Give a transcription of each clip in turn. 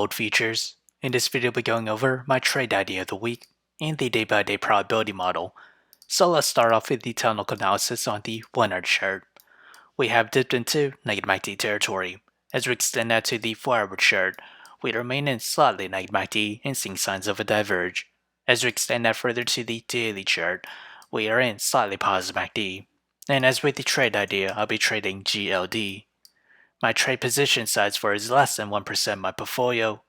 gold futures. In this video, we'll be going over my trade idea of the week and the day-by-day probability model. So let's start off with the technical analysis on the 1-hour chart. We have dipped into NUGT territory. As we extend that to the 4-hour chart, we remain in slightly NUGT and seeing signs of a diverge. As we extend that further to the daily chart, we are in slightly positive MACD. And as with the trade idea, I'll be trading GLD. My trade position size for is less than 1% of my portfolio.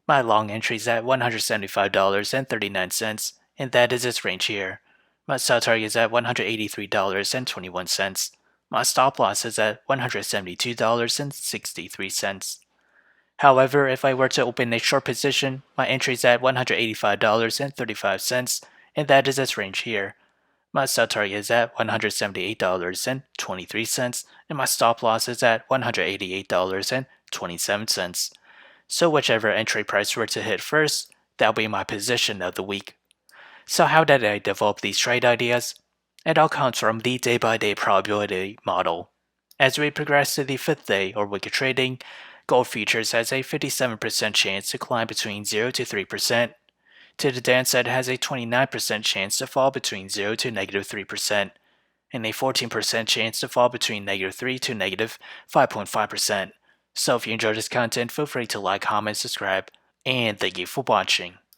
My long entry is at $175.39, and that is its range here. My sell target is at $183.21. My stop loss is at $172.63. However, if I were to open a short position, my entry is at $185.35, and that is its range here. My sell target is at $178.23, and my stop loss is at $188.27. So whichever entry price were to hit first, that'll be my position of the week. So how did I develop these trade ideas? It all comes from the day-by-day probability model. As we progress to the 5th day or week of trading, gold futures has a 57% chance to climb between 0 to 3%. To the downside, it has a 29% chance to fall between 0 to negative 3%, and a 14% chance to fall between negative 3 to negative 5.5%. So if you enjoyed this content, feel free to like, comment, subscribe, and thank you for watching.